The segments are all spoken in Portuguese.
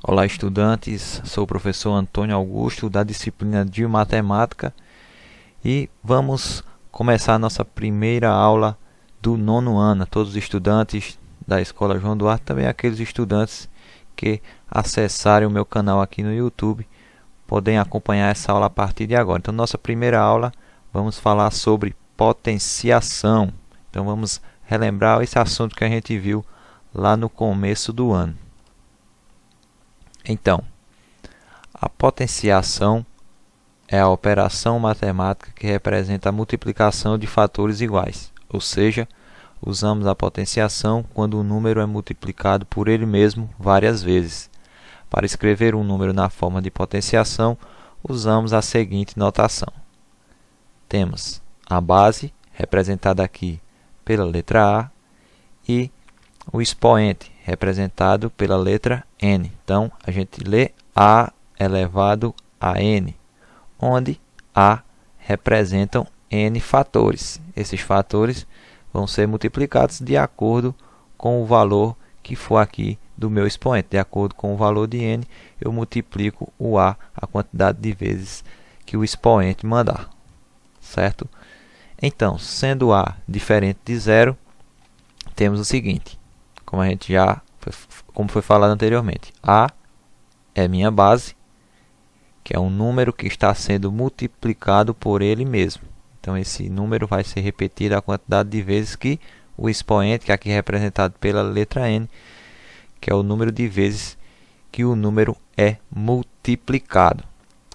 Olá, estudantes. Sou o professor Antônio Augusto, da disciplina de Matemática, e vamos começar a nossa primeira aula do nono ano. Todos os estudantes da Escola João Duarte, também aqueles estudantes que acessarem o meu canal aqui no YouTube, podem acompanhar essa aula a partir de agora. Então, nossa primeira aula, vamos falar sobre potenciação. Então, vamos relembrar esse assunto que a gente viu lá no começo do ano. Então, a potenciação é a operação matemática que representa a multiplicação de fatores iguais, ou seja, usamos a potenciação quando o número é multiplicado por ele mesmo várias vezes. Para escrever um número na forma de potenciação, usamos a seguinte notação. Temos a base, representada aqui pela letra A, e o expoente, representado pela letra N. Então, a gente lê A elevado a N, onde A representam N fatores. Esses fatores vão ser multiplicados de acordo com o valor que for aqui do meu expoente. De acordo com o valor de N, eu multiplico o A, a quantidade de vezes que o expoente mandar. Certo? Então, sendo A diferente de zero, temos o seguinte. Como foi falado anteriormente, A é minha base, que é um número que está sendo multiplicado por ele mesmo. Então, esse número vai ser repetido a quantidade de vezes que o expoente, que aqui é representado pela letra N, que é o número de vezes que o número é multiplicado.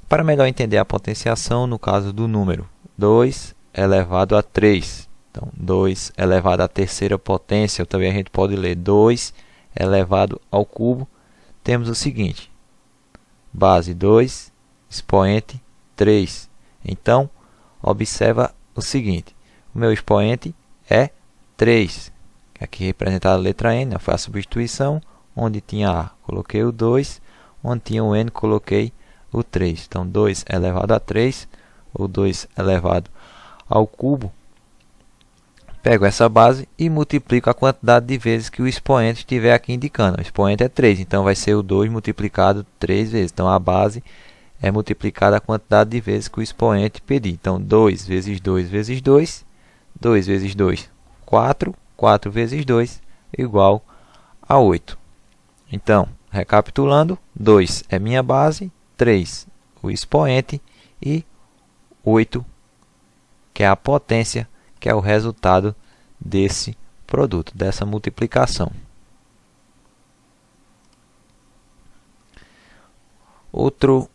Para melhor entender a potenciação, no caso do número 2 elevado a 3. Então, 2 elevado à terceira potência, ou também a gente pode ler 2 elevado ao cubo. Temos o seguinte, base 2, expoente 3. Então, observa o seguinte, o meu expoente é 3, aqui representada a letra N, foi a substituição, onde tinha A, coloquei o 2, onde tinha o N, coloquei o 3. Então, 2 elevado a 3, ou 2 elevado ao cubo, pego essa base e multiplico a quantidade de vezes que o expoente estiver aqui indicando. O expoente é 3, então vai ser o 2 multiplicado 3 vezes. Então, a base é multiplicada a quantidade de vezes que o expoente pedir. Então, 2 vezes 2 vezes 2, 2 vezes 2, 4, 4 vezes 2, igual a 8. Então, recapitulando, 2 é minha base, 3 o expoente e 8, que é a potência, que é o resultado desse produto, dessa multiplicação. Outro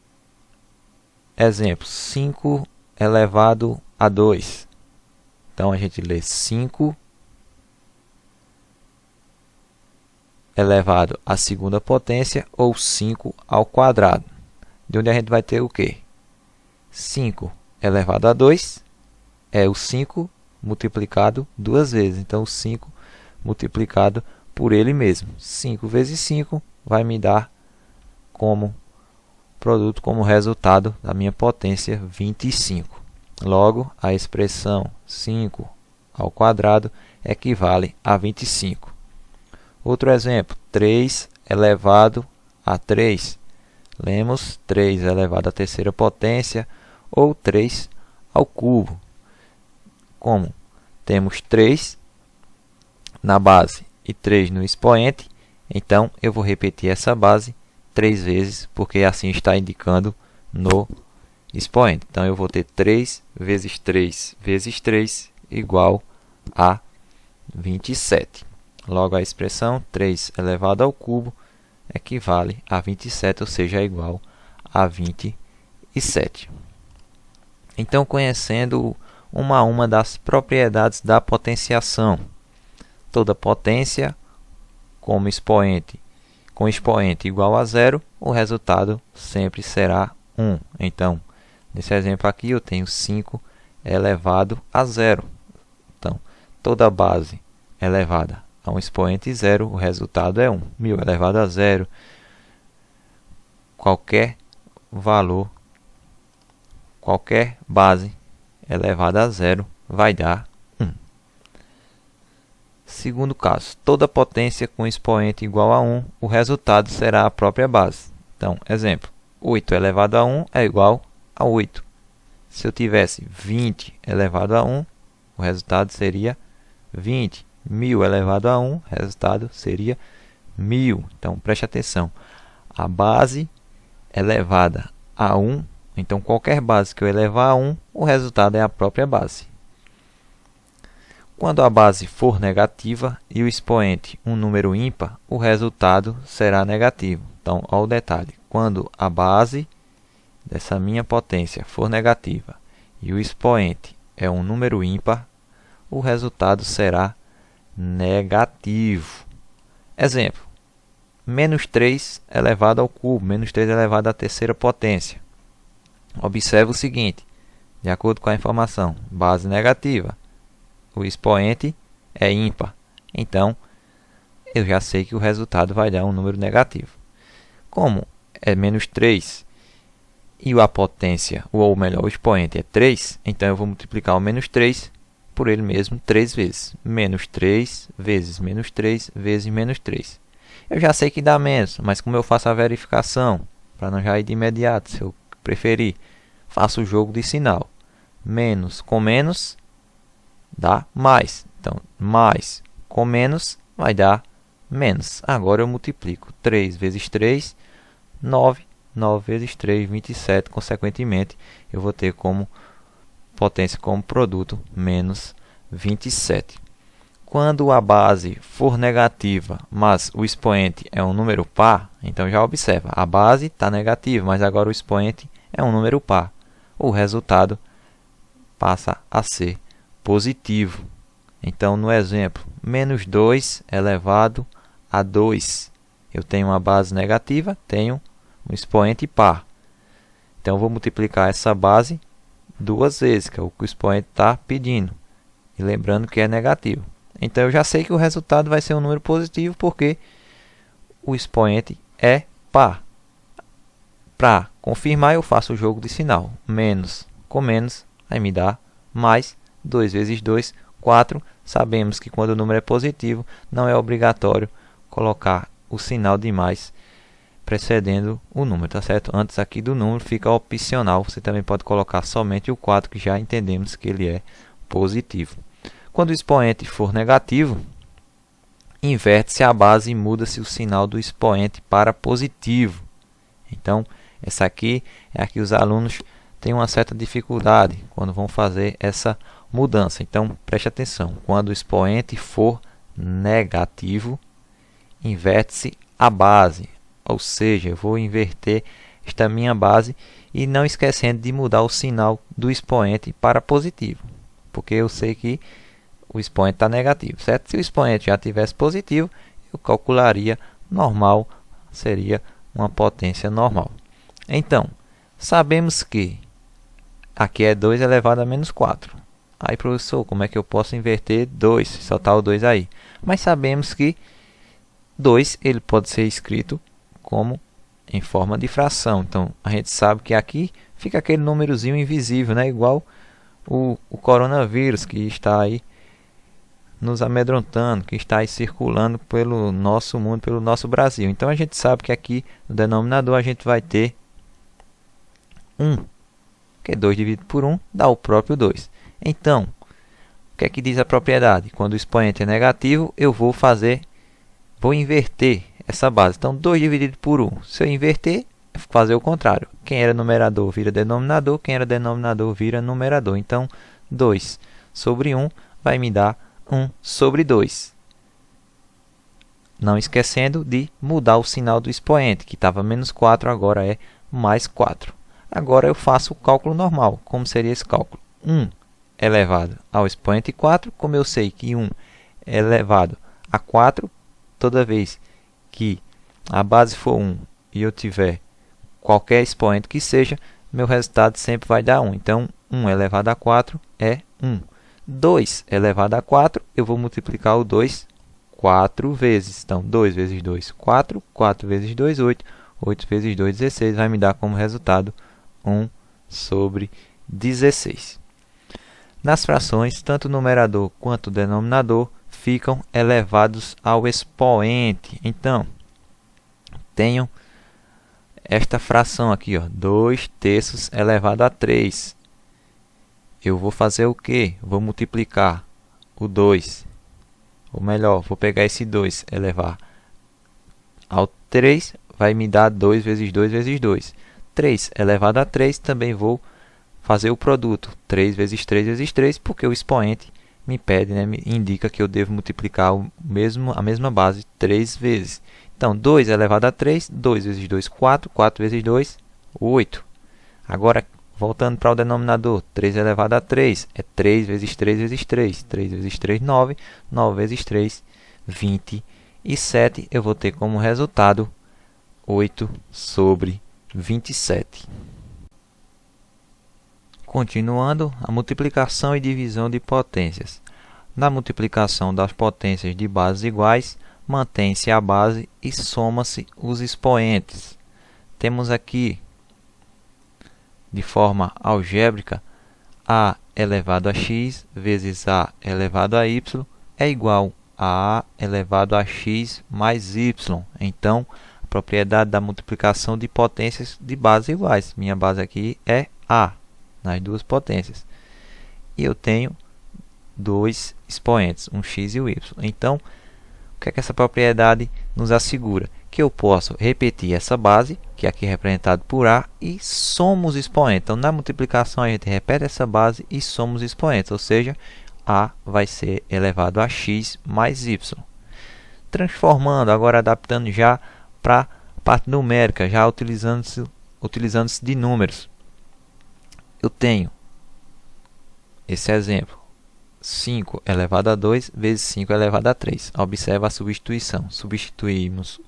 exemplo, 5 elevado a 2. Então, a gente lê 5 elevado à segunda potência, ou 5 ao quadrado. De onde a gente vai ter o quê? 5 elevado a 2 é o 5 multiplicado duas vezes. Então, o 5 multiplicado por ele mesmo. 5 vezes 5 vai me dar como produto, como resultado da minha potência, 25. Logo, a expressão 5 ao quadrado equivale a 25. Outro exemplo, 3 elevado a 3. Lemos 3 elevado à terceira potência, ou 3 ao cubo. Como temos 3 na base e 3 no expoente, então eu vou repetir essa base 3 vezes, porque assim está indicando no expoente. Então, eu vou ter 3 vezes 3 vezes 3 igual a 27. Logo, a expressão 3 elevado ao cubo equivale a 27, ou seja, é igual a 27. Então, conhecendo uma a uma das propriedades da potenciação. Toda potência com expoente igual a zero, o resultado sempre será 1. Então, nesse exemplo aqui, eu tenho 5 elevado a zero. Então, toda base elevada a um expoente zero, o resultado é 1. 1000 elevado a zero, qualquer valor, qualquer base elevada a zero vai dar 1. Segundo caso, toda potência com expoente igual a 1, o resultado será a própria base. Então, exemplo, 8 elevado a 1 é igual a 8. Se eu tivesse 20 elevado a 1, o resultado seria 20. 1000 elevado a 1, o resultado seria 1000. Então, preste atenção. A base elevada a 1, então qualquer base que eu elevar a 1, o resultado é a própria base. Quando a base for negativa e o expoente um número ímpar, o resultado será negativo. Então, olha o detalhe. Quando a base dessa minha potência for negativa e o expoente é um número ímpar, o resultado será negativo. Exemplo, menos 3 elevado ao cubo, menos 3 elevado à terceira potência. Observe o seguinte, de acordo com a informação, base negativa, o expoente é ímpar, então eu já sei que o resultado vai dar um número negativo. Como é menos 3 e a potência, ou melhor, o expoente é 3, então eu vou multiplicar o menos 3 por ele mesmo 3 vezes. Menos 3 vezes menos 3 vezes menos 3. Eu já sei que dá menos, mas como eu faço a verificação, para não já ir de imediato, se eu preferir, faço o jogo de sinal. Menos com menos dá mais. Então, mais com menos vai dar menos. Agora eu multiplico 3 vezes 3, 9. 9 vezes 3, 27. Consequentemente, eu vou ter como potência como produto menos 27. Quando a base for negativa, mas o expoente é um número par, então já observa, a base está negativa, mas agora o expoente é um número par. O resultado passa a ser positivo. Então, no exemplo, menos 2 elevado a 2. Eu tenho uma base negativa, tenho um expoente par. Então, eu vou multiplicar essa base 2 vezes, que é o que o expoente está pedindo. E lembrando que é negativo. Então, eu já sei que o resultado vai ser um número positivo, porque o expoente é par. Para confirmar, eu faço o jogo de sinal. Menos com menos, vai me dar mais. 2 vezes 2, 4. Sabemos que quando o número é positivo, não é obrigatório colocar o sinal de mais precedendo o número, tá certo? Antes aqui do número fica opcional. Você também pode colocar somente o 4, que já entendemos que ele é positivo. Quando o expoente for negativo, inverte-se a base e muda-se o sinal do expoente para positivo. Então, essa aqui é a que os alunos têm uma certa dificuldade quando vão fazer essa mudança. Então, preste atenção. Quando o expoente for negativo, inverte-se a base. Ou seja, eu vou inverter esta minha base e não esquecendo de mudar o sinal do expoente para positivo. Porque eu sei que o expoente está negativo, certo? Se o expoente já tivesse positivo, eu calcularia normal, seria uma potência normal. Então, sabemos que aqui é 2 elevado a menos 4. Aí, professor, como é que eu posso inverter 2? Só está o 2 aí. Mas sabemos que 2 ele pode ser escrito como em forma de fração. Então, a gente sabe que aqui fica aquele númerozinho invisível, né? Igual o coronavírus que está aí nos amedrontando, que está aí circulando pelo nosso mundo, pelo nosso Brasil. Então, a gente sabe que aqui no denominador a gente vai ter 1, que 2 dividido por 1 dá o próprio 2. Então, o que é que diz a propriedade? Quando o expoente é negativo, eu vou inverter essa base. Então, 2 dividido por 1. Se eu inverter, fazer o contrário. Quem era numerador vira denominador, quem era denominador vira numerador. Então, 2 sobre 1 vai me dar 1 sobre 2. Não esquecendo de mudar o sinal do expoente, que estava menos 4, agora é mais 4. Agora eu faço o cálculo normal. Como seria esse cálculo? 1 elevado ao expoente 4. Como eu sei que 1 é elevado a 4, toda vez que a base for 1 e eu tiver qualquer expoente que seja, meu resultado sempre vai dar 1. Então, 1 elevado a 4 é 1. 2 elevado a 4, eu vou multiplicar o 2 4 vezes. Então, 2 vezes 2, 4. 4 vezes 2, 8. 8 vezes 2, 16. Vai me dar como resultado 1 sobre 16. Nas frações, tanto o numerador quanto o denominador ficam elevados ao expoente. Então, tenho esta fração aqui, ó, 2/3 elevado a 3. Eu vou fazer o quê? Vou multiplicar o 2. Ou melhor, vou pegar esse 2, elevar ao 3, vai me dar 2 vezes 2 vezes 2. 3 elevado a 3, também vou fazer o produto. 3 vezes 3 vezes 3, porque o expoente me pede, né, me indica que eu devo multiplicar a mesma base 3 vezes. Então, 2 elevado a 3, 2 vezes 2, 4. 4 vezes 2, 8. Agora, voltando para o denominador, 3 elevado a 3 é 3 vezes 3 vezes 3. 3 vezes 3, 9. 9 vezes 3, 27. Eu vou ter como resultado 8/27. Continuando, a multiplicação e divisão de potências. Na multiplicação das potências de bases iguais, mantém-se a base e soma-se os expoentes. Temos aqui, de forma algébrica, a elevado a x vezes a elevado a y é igual a elevado a x mais y. Então, a propriedade da multiplicação de potências de bases iguais. Minha base aqui é a, nas duas potências. E eu tenho dois expoentes, um x e o y. Então, o que é que essa propriedade nos assegura? Que eu posso repetir essa base, que aqui é representado por A, e somo os expoentes. Então, na multiplicação, a gente repete essa base e soma os expoentes, ou seja, A vai ser elevado a x mais y. Transformando, agora adaptando já para a parte numérica, já utilizando-se de números. Eu tenho esse exemplo, 5 elevado a 2 vezes 5 elevado a 3. Observa a substituição. Substituímos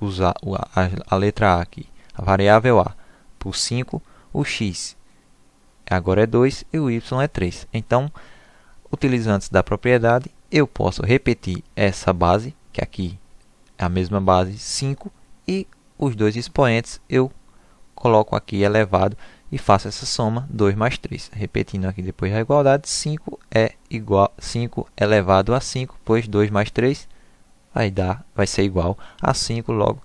a letra A aqui, a variável A, por 5, o x agora é 2 e o y é 3. Então, utilizando-se da propriedade, eu posso repetir essa base, que aqui é a mesma base, 5, e os dois expoentes eu coloco aqui elevado e faço essa soma, 2 mais 3. Repetindo aqui depois da igualdade, 5 é igual 5 elevado a 5, pois 2 mais 3 vai ser igual a 5, logo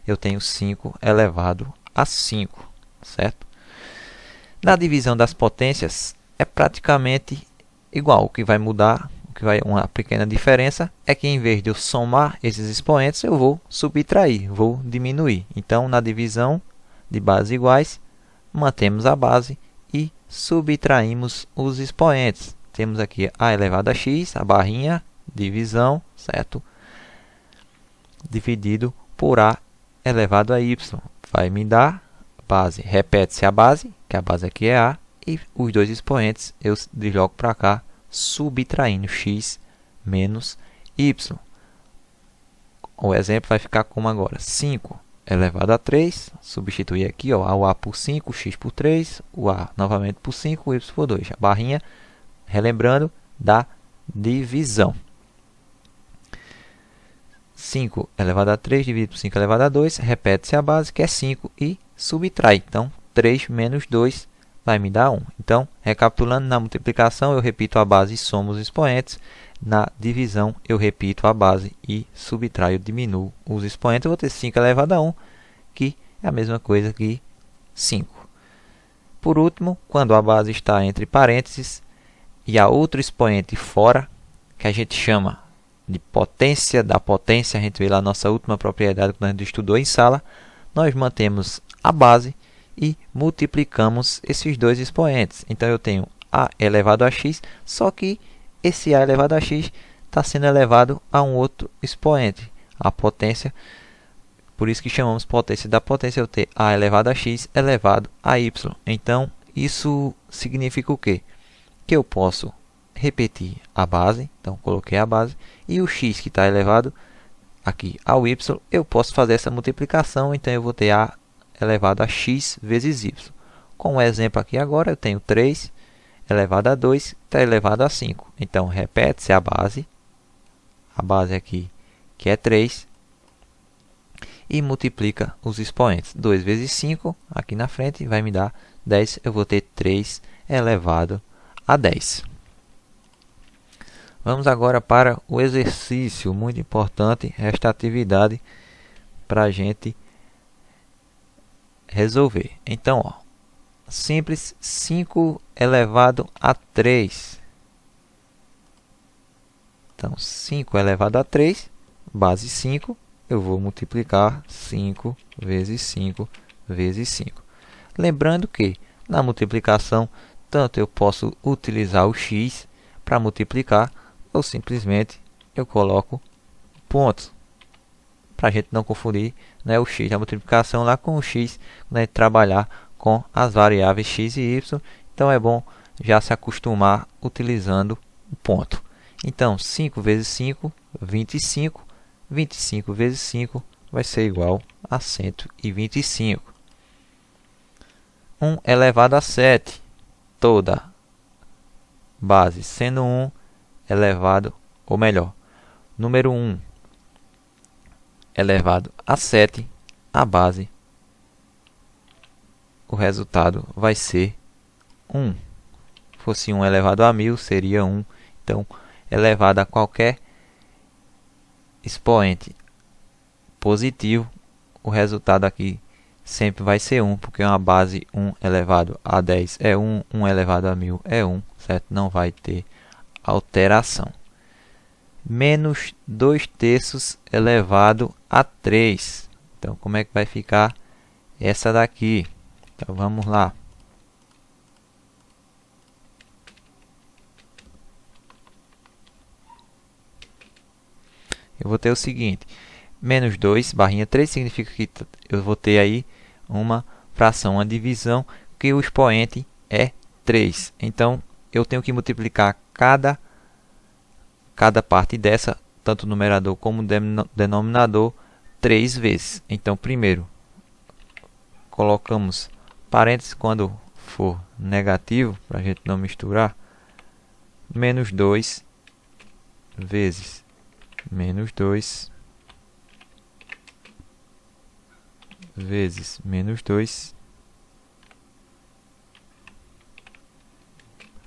eu tenho 5 elevado a 5, certo? Na divisão das potências é praticamente igual. O que vai mudar, uma pequena diferença, é que em vez de eu somar esses expoentes, eu vou subtrair, vou diminuir. Então, na divisão de bases iguais, mantemos a base e subtraímos os expoentes. Temos aqui a elevado a x, a barrinha, divisão, certo? Dividido por a elevado a y. Vai me dar base. Repete-se a base, que a base aqui é a, e os dois expoentes eu desloco para cá, subtraindo x menos y. O exemplo vai ficar como agora, 5 elevado a 3, substituir aqui, ó, o a por 5, o x por 3, o a novamente por 5, o y por 2. A barrinha, relembrando, da divisão. 5 elevado a 3 dividido por 5 elevado a 2, repete-se a base, que é 5, e subtrai. Então, 3 menos 2 vai me dar 1. Então, recapitulando, na multiplicação eu repito a base e somo os expoentes. Na divisão, eu repito a base e subtraio, diminuo os expoentes. Eu vou ter 5 elevado a 1, que é a mesma coisa que 5. Por último, quando a base está entre parênteses e há outro expoente fora, que a gente chama de potência da potência, a gente vê lá a nossa última propriedade que a gente estudou em sala, nós mantemos a base e multiplicamos esses dois expoentes. Então, eu tenho a elevado a x, só que esse a elevado a x está sendo elevado a um outro expoente, a potência. Por isso que chamamos potência da potência, eu ter a elevado a x elevado a y. Então, isso significa o quê? Que eu posso repetir a base, então coloquei a base, e o x que está elevado aqui ao y, eu posso fazer essa multiplicação, então eu vou ter a elevado a x vezes y. Com o exemplo aqui agora, eu tenho 3 elevado a 2, está elevado a 5. Então, repete-se a base aqui, que é 3, e multiplica os expoentes. 2 vezes 5, aqui na frente, vai me dar 10. Eu vou ter 3 elevado a 10. Vamos agora para o exercício, muito importante, esta atividade para a gente resolver. Então, ó, simples, 5 elevado a 3. Então, 5 elevado a 3, base 5, eu vou multiplicar 5 vezes 5 vezes 5. Lembrando que, na multiplicação, tanto eu posso utilizar o x para multiplicar, ou simplesmente eu coloco pontos, para a gente não confundir, né, o x da multiplicação lá com o x, né, trabalhar com as variáveis x e y. Então é bom já se acostumar utilizando o ponto. Então 5 vezes 5, 25. 25 vezes 5 vai ser igual a 125. 1 elevado a 7, toda base sendo 1 elevado, ou melhor, número 1 elevado a 7, a base, o resultado vai ser 1. Fosse 1 elevado a 1000, seria 1. Então, elevado a qualquer expoente positivo, o resultado aqui sempre vai ser 1, porque uma base 1 elevado a 10 é 1, 1 elevado a 1000 é 1, certo? Não vai ter alteração. Menos 2/3 elevado a 3. Então, como é que vai ficar essa daqui? Então, vamos lá. Eu vou ter o seguinte. Menos 2, barrinha 3, significa que eu vou ter aí uma fração, uma divisão, que o expoente é 3. Então, eu tenho que multiplicar cada parte dessa, tanto o numerador como o denominador, 3 vezes. Então, primeiro, colocamos parênteses quando for negativo, para a gente não misturar. Menos 2 vezes menos 2 vezes menos 2,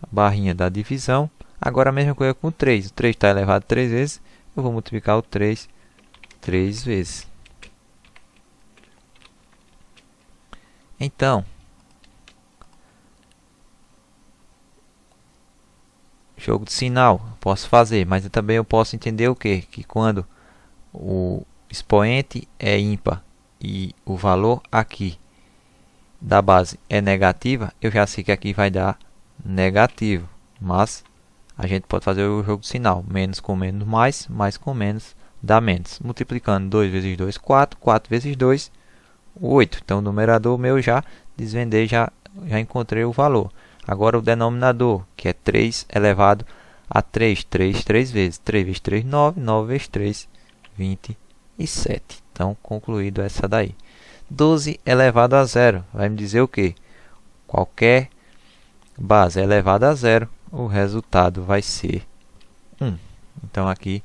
a barrinha da divisão. Agora a mesma coisa com o 3. O 3 está elevado 3 vezes, eu vou multiplicar o 3 3 vezes. Então, jogo de sinal posso fazer, mas também eu posso entender o quê? Que quando o expoente é ímpar e o valor aqui da base é negativa, eu já sei que aqui vai dar negativo. Mas a gente pode fazer o jogo de sinal. Menos com menos, mais com menos dá menos. Multiplicando 2 vezes 2, 4. 4 vezes 2, 8. Então o numerador meu já desvendei, já encontrei o valor. Agora o denominador, que é 3 elevado a 3. 3 vezes. 3 vezes 3, 9. 9 vezes 3, 27. Então, concluído essa daí. 12 elevado a 0. Vai me dizer o quê? Qualquer base elevada a 0, o resultado vai ser 1. Então, aqui,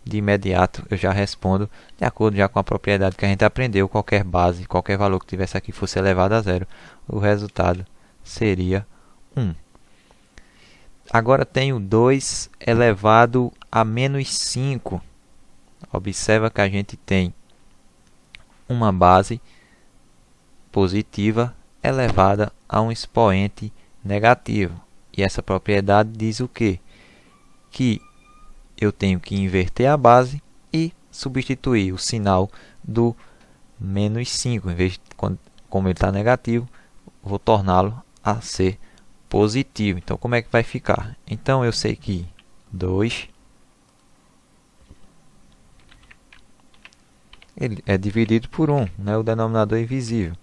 de imediato, eu já respondo de acordo já com a propriedade que a gente aprendeu. Qualquer base, qualquer valor que tivesse aqui fosse elevado a 0, o resultado seria 1. Agora tenho 2 elevado a menos 5. Observa que a gente tem uma base positiva elevada a um expoente negativo. E essa propriedade diz o quê? Que eu tenho que inverter a base e substituir o sinal do menos 5. Em vez de, como ele está negativo, vou torná-lo a ser positivo. Então, como é que vai ficar? Então, eu sei que 2 ele é dividido por 1, né? O denominador invisível,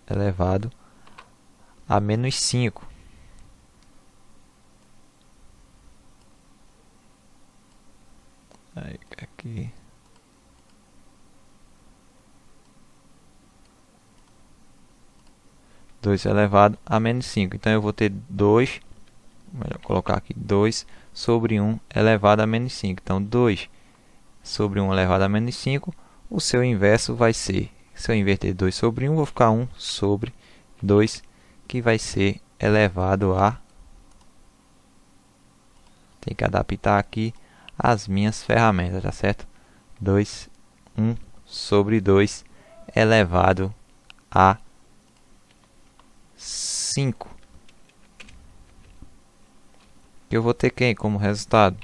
elevado a menos 5. Aí, aqui. Dois elevado a menos 5. Então, eu vou ter 2, melhor colocar aqui, 2 sobre 1 elevado a menos 5. Então, 2 sobre 1 elevado a menos 5. O seu inverso vai ser, se eu inverter 2 sobre 1, vou ficar 1 sobre 2, que vai ser elevado a Tem que adaptar aqui as minhas ferramentas, tá certo? 1 sobre 2 elevado a 5. Eu vou ter quem como resultado?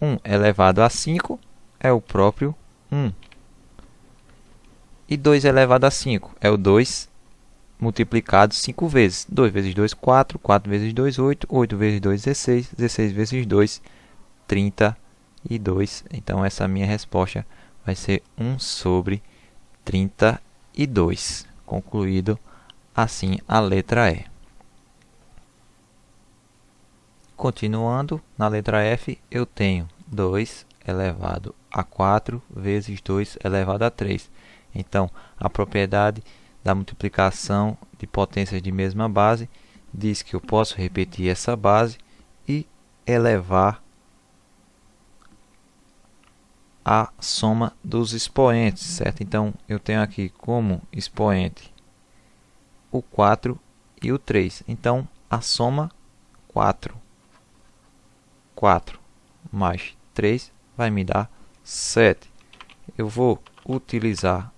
1 elevado a 5 é o próprio 1. E 2 elevado a 5 é o 2 multiplicado 5 vezes. 2 vezes 2, 4. 4 vezes 2, 8. 8 vezes 2, 16. 16 vezes 2, 32. Então, essa minha resposta vai ser 1 sobre 32. Concluído assim a letra E. Continuando, na letra F, eu tenho 2 elevado a 4 vezes 2 elevado a 3. Então, a propriedade da multiplicação de potências de mesma base diz que eu posso repetir essa base e elevar a soma dos expoentes, certo? Então, eu tenho aqui como expoente o 4 e o 3. Então, a soma 4 mais 3 vai me dar 7. Eu vou utilizar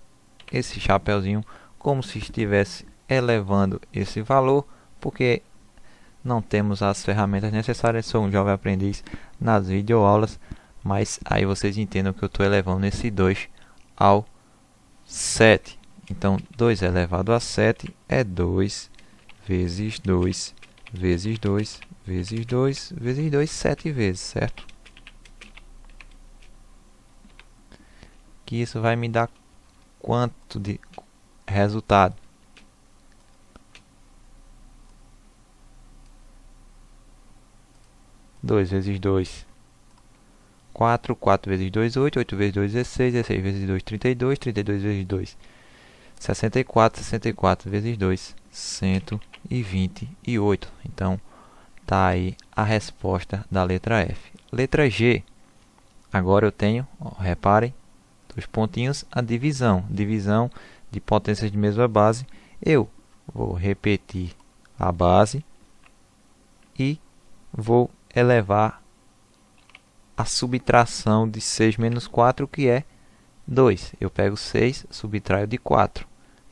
esse chapeuzinho como se estivesse elevando esse valor, porque não temos as ferramentas necessárias. Sou um jovem aprendiz nas videoaulas, mas aí vocês entendam que eu estou elevando esse 2 ao 7. Então, 2 elevado a 7 é 2 vezes 2 vezes 2 vezes 2 vezes 2, 7 vezes, certo? Que isso vai me dar quanto de resultado? Dois vezes 2, 4. 4 vezes 2, 8. 8 vezes 2, 16. 16 vezes 2, 32. 32 vezes 2, 64. 64 vezes 2, 128. Então, tá aí a resposta da letra F. Letra G. Agora eu tenho, ó, reparem, dois pontinhos, a divisão. Divisão de potências de mesma base. Eu vou repetir a base e vou elevar a subtração de 6 menos 4, que é 2. Eu pego 6, subtraio de 4.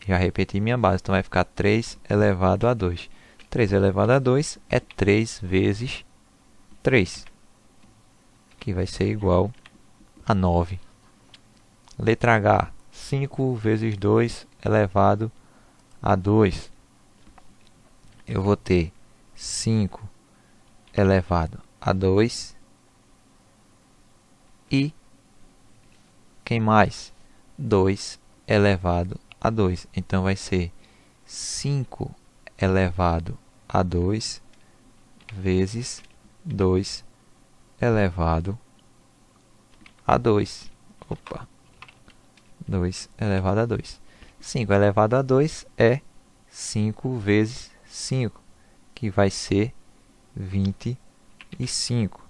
Já repeti minha base, então vai ficar 3 elevado a 2. 3 elevado a 2 é 3 vezes 3, que vai ser igual a 9. Letra H, 5 vezes 2 elevado a 2. Eu vou ter 5 elevado a 2 e quem mais? 2 elevado a 2. Então, vai ser 5 elevado a 2 vezes 2 elevado a 2. Opa! 2 elevado a 2. 5 elevado a 2 é 5 vezes 5, que vai ser 25.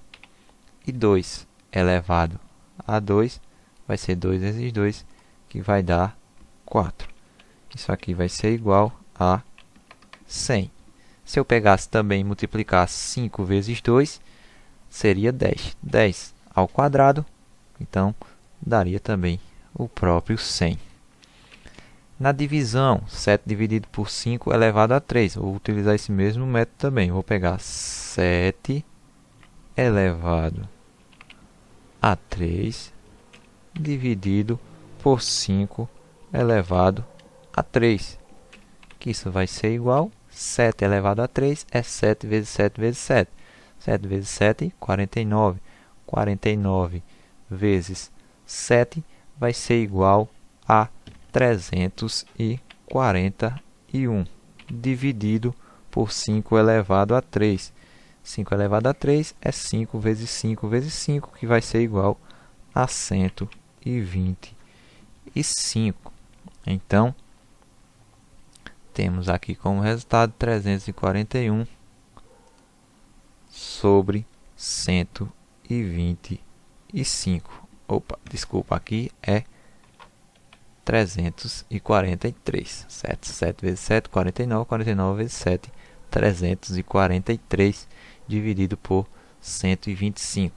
E 2 elevado a 2 vai ser 2 vezes 2, que vai dar 4. Isso aqui vai ser igual a 100. Se eu pegasse também e multiplicasse 5 vezes 2, seria 10. 10 ao quadrado, então daria também o próprio 100. Na divisão, 7 dividido por 5 elevado a 3. Vou utilizar esse mesmo método também. Vou pegar 7 elevado a 3 dividido por 5 elevado a 3. Que isso vai ser igual a 7 elevado a 3 é 7 vezes 7 vezes 7. 7 vezes 7, 49. 49 vezes 7 vai ser igual a 341, dividido por 5 elevado a 3. 5 elevado a 3 é 5 vezes 5 vezes 5, que vai ser igual a 125. Então, temos aqui como resultado 341 sobre 125. Opa, desculpa, aqui é 343, certo? 7 vezes 7, 49, 49 vezes 7, 343. dividido por 125.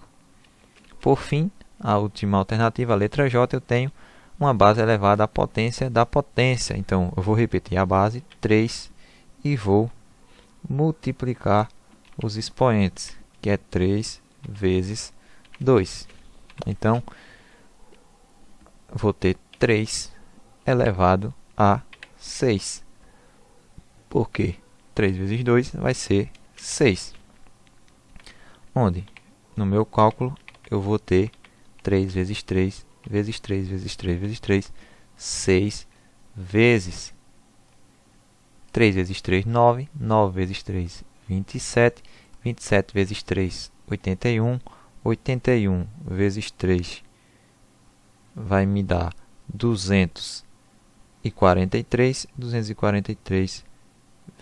Por fim, a última alternativa, a letra J, eu tenho uma base elevada à potência da potência. Então, eu vou repetir a base 3 e vou multiplicar os expoentes, que é 3 vezes 2. Então, vou ter 3 elevado a 6. Porque 3 vezes 2 vai ser 6. Onde, no meu cálculo, eu vou ter 3 vezes 3 vezes 3 vezes 3 vezes 3, 6 vezes 3 vezes 3, 9, 9 vezes 3, 27, 27 vezes 3, 81, 81 vezes 3 vai me dar 243, 243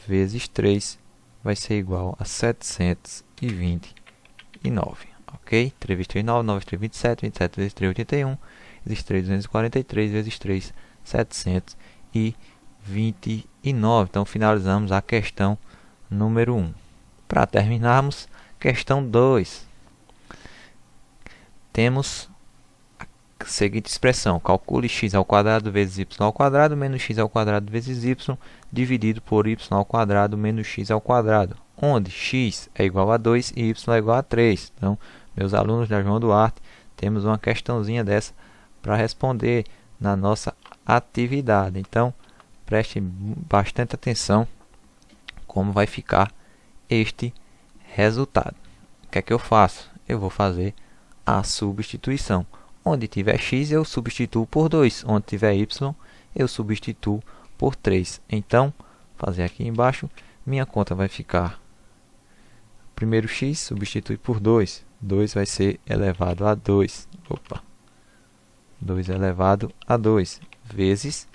vezes 3 vai ser igual a 729. Ok? 3 vezes 3, 9, 9 vezes 3, 27, 27 vezes 3, 81, vezes 3, 243, vezes 3, 729. Então, finalizamos a questão número 1. Para terminarmos, questão 2. Temos a seguinte expressão: calcule x ao quadrado vezes y ao quadrado menos x ao quadrado vezes y dividido por y ao quadrado menos x ao quadrado, onde x é igual a 2 e y é igual a 3. Então, meus alunos da João Duarte, temos uma questãozinha dessa para responder na nossa atividade. Então, preste bastante atenção como vai ficar este resultado. O que é que eu faço? Eu vou fazer a substituição. Onde tiver x, eu substituo por 2. Onde tiver y, eu substituo por 3. Então, fazer aqui embaixo, minha conta vai ficar: primeiro x substitui por 2. 2 vai ser elevado a 2. 2 elevado a 2 vezes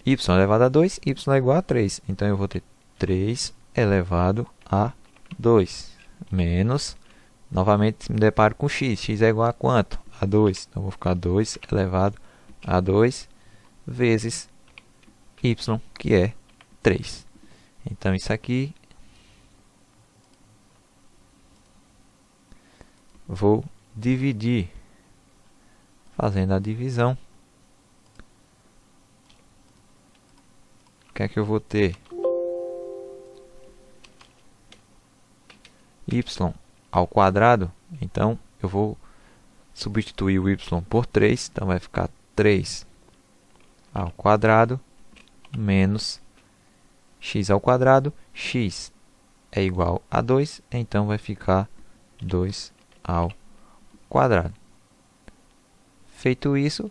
y elevado a 2, y é igual a 3. Então, eu vou ter 3 elevado a 2 menos, novamente me deparo com x. X é igual a quanto? A 2. Então, vou ficar 2 elevado a 2 vezes y, que é 3. Então, isso aqui vou dividir, fazendo a divisão. O que é que eu vou ter? Y ao quadrado. Então, eu vou substituir o y por 3. Então, vai ficar 3 ao quadrado menos x ao quadrado. X é igual a 2. Então, vai ficar 2 ao quadrado. Feito isso,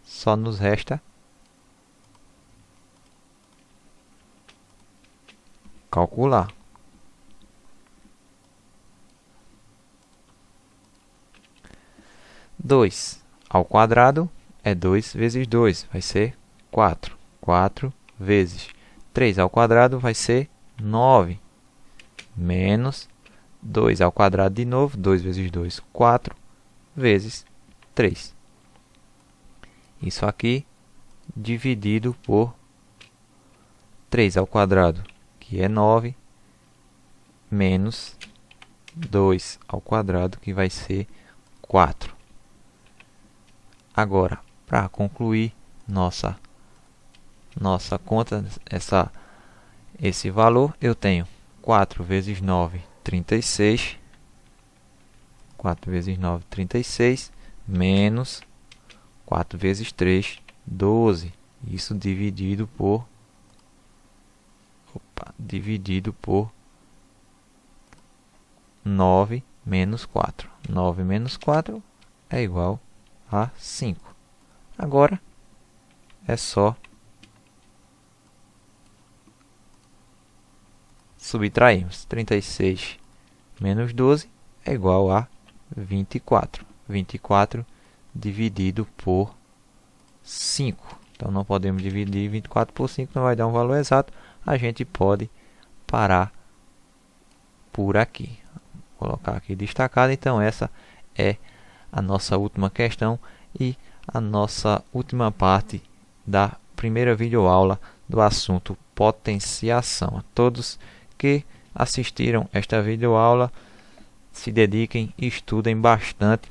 só nos resta calcular. Dois ao quadrado é 2 vezes 2, vai ser 4. 4 vezes 3 ao quadrado vai ser 9, menos 2 ao quadrado de novo, 2 vezes 2, 4, vezes 3. Isso aqui dividido por 3 ao quadrado, que é 9, menos 2 ao quadrado, que vai ser 4. Agora, para concluir nossa conta, esse valor, eu tenho 4 vezes 9, 36. 4 vezes 9, 36, menos 4 vezes 3, 12. Isso dividido por 9 menos 4. 9 menos 4 é igual a 5. Agora, é só subtrairmos. 36 menos 12 é igual a 24. 24 dividido por 5. Então, não podemos dividir 24 por 5, não vai dar um valor exato. A gente pode parar por aqui. Vou colocar aqui destacado. Então, essa é a nossa última questão e a nossa última parte da primeira videoaula do assunto potenciação. A todos que assistiram esta videoaula. Se dediquem, estudem bastante,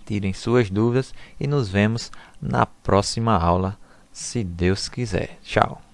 tirem suas dúvidas e nos vemos na próxima aula, se Deus quiser. Tchau!